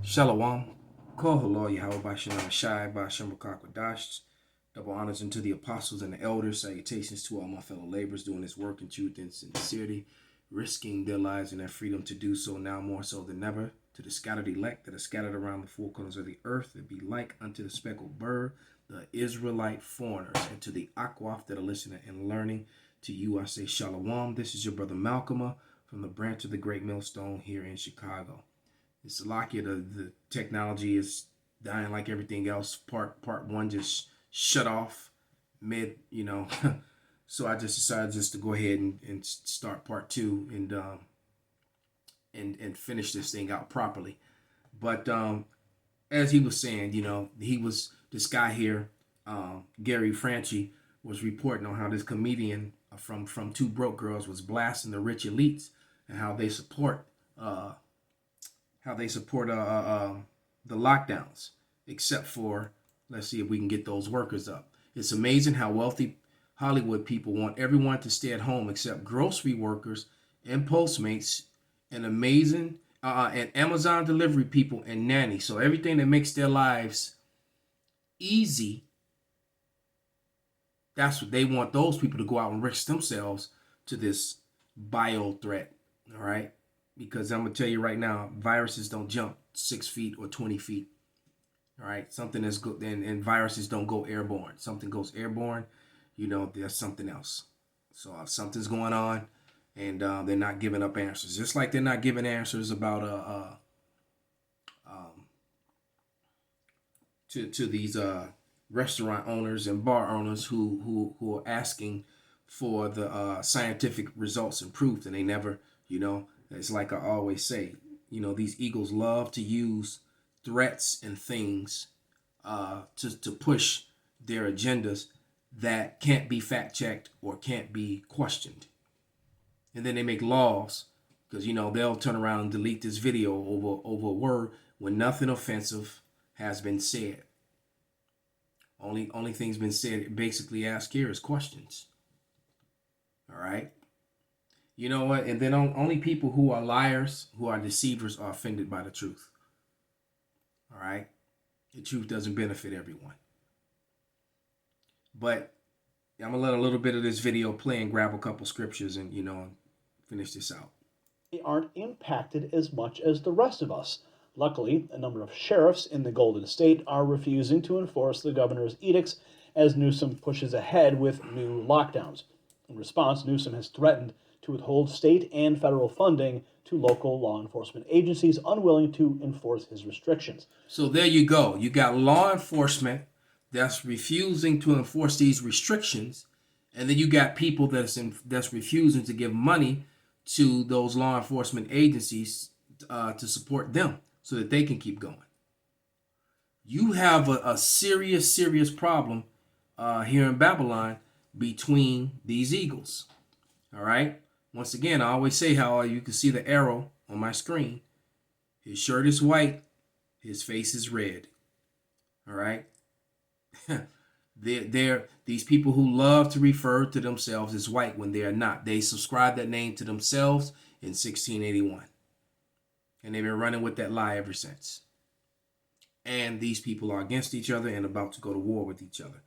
Shalom. Koholor Yahweh Bashem Shai Bashem Kwadash. Double honors unto the apostles and the elders. Salutations to all my fellow laborers doing this work in truth and sincerity, risking their lives and their freedom to do so now more so than ever. To the scattered elect that are scattered around the four corners of the earth, that be like unto the speckled bird, the Israelite foreigners, and to the Akwaf that are listening and learning. To you I say Shalom. This is your brother Malcolm from the branch of the Great Millstone here in Chicago. It's lucky the technology is dying like everything else. Part one just shut off mid, so I just decided just to go ahead and start part two and finish this thing out properly. But as he was saying, he was this guy here, Gary Franchi, was reporting on how this comedian from Two Broke Girls was blasting the rich elites and how they support the lockdowns, except for, let's see if we can get those workers up. It's amazing how wealthy Hollywood people want everyone to stay at home except grocery workers and Postmates and and Amazon delivery people and nannies. So everything that makes their lives easy, that's what they want those people to go out and risk themselves to this bio threat. All right. Because I'm going to tell you right now, viruses don't jump 6 feet or 20 feet. All right. Something that's good. And viruses don't go airborne. Something goes airborne, there's something else. So something's going on, and they're not giving up answers. Just like they're not giving answers about to these restaurant owners and bar owners who are asking for the scientific results and proof, and they never, it's like I always say, these eagles love to use threats and things to push their agendas that can't be fact checked or can't be questioned. And then they make laws because they'll turn around and delete this video over a word when nothing offensive has been said. Only thing's been said basically asked here is questions. All right. You know what? And then only people who are liars, who are deceivers, are offended by the truth. All right. The truth doesn't benefit everyone. But I'm going to let a little bit of this video play and grab a couple scriptures and, finish this out. They aren't impacted as much as the rest of us. Luckily, a number of sheriffs in the Golden State are refusing to enforce the governor's edicts as Newsom pushes ahead with new lockdowns. In response, Newsom has threatened to withhold state and federal funding to local law enforcement agencies unwilling to enforce his restrictions. So there you go. You got law enforcement that's refusing to enforce these restrictions, and then you got people that's refusing to give money to those law enforcement agencies to support them so that they can keep going. You have a serious problem here in Babylon between these eagles. All right. Once again, I always say how you can see the arrow on my screen. His shirt is white. His face is red. All right. they're these people who love to refer to themselves as white when they are not. They subscribed that name to themselves in 1681. And they've been running with that lie ever since. And these people are against each other and about to go to war with each other.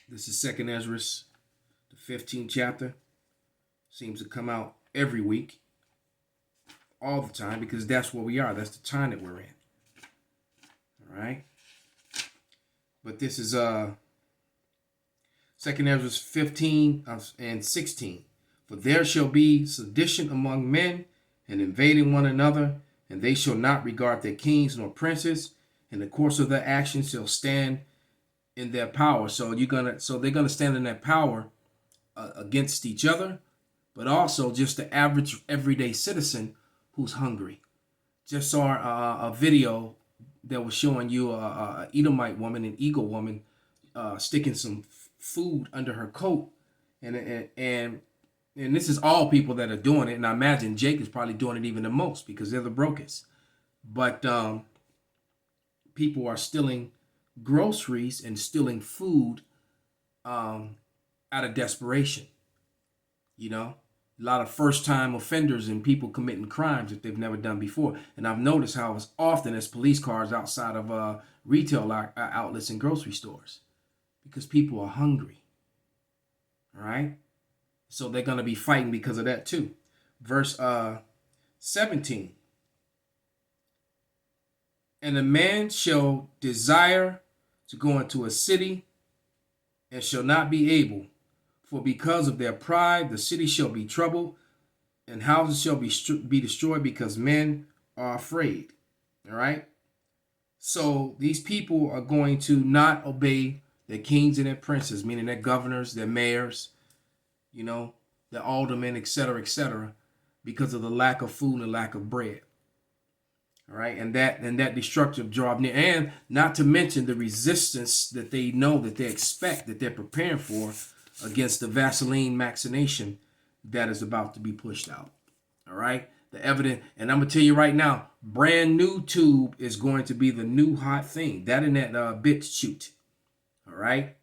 This is 2nd Ezra, the 15th chapter. Seems to come out every week, all the time, because that's where we are. That's the time that we're in. All right. But this is 2nd Ezra 15 and 16. For there shall be sedition among men, and invading one another, and they shall not regard their kings nor princes. In the course of their actions shall stand in their power. So they're gonna stand in their power against each other, but also just the average everyday citizen who's hungry. Just saw a video that was showing you a Edomite woman, an eagle woman, sticking some food under her coat, and this is all people that are doing it. And I imagine Jake is probably doing it even the most because they're the brokest. But people are stealing groceries and stealing food out of desperation. A lot of first-time offenders and people committing crimes that they've never done before. And I've noticed how as often as police cars outside of retail outlets and grocery stores, because people are hungry. All right, so they're gonna be fighting because of that too. Verse 17. And a man shall desire to go into a city and shall not be able, for because of their pride the city shall be troubled, and houses shall be destroyed because men are afraid. All right. So these people are going to not obey their kings and their princes, meaning their governors, their mayors, you know, their aldermen, etc., because of the lack of food and the lack of bread. All right, and that destructive job near, and not to mention the resistance that they know, that they expect, that they're preparing for against the Vaseline vaccination that is about to be pushed out. All right, the evidence, and I'm gonna tell you right now, brand new tube is going to be the new hot thing. That and that Pt2. All right,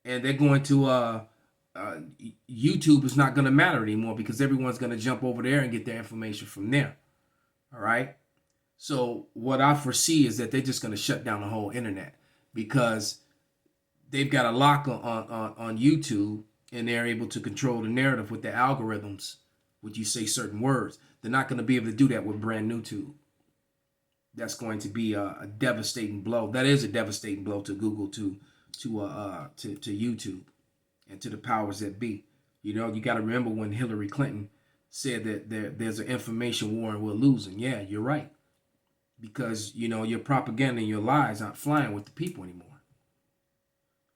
and they're going to YouTube is not going to matter anymore because everyone's going to jump over there and get their information from there. All right. So what I foresee is that they're just going to shut down the whole internet because they've got a lock on YouTube, and they're able to control the narrative with their algorithms. Would you say certain words? They're not going to be able to do that with brand new tube. That's going to be a devastating blow. That is a devastating blow to Google, to YouTube, and to the powers that be. You know, you got to remember when Hillary Clinton said that there's an information war and we're losing. Yeah, you're right. Because, you know, your propaganda and your lies aren't flying with the people anymore.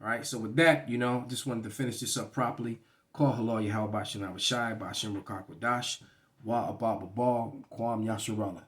All right, so with that, you know, just wanted to finish this up properly. Call hello, Yahweh Bashan Abashai, Bashan Rakakwadash, Wa Ababa Bal, Kwam Yasharala.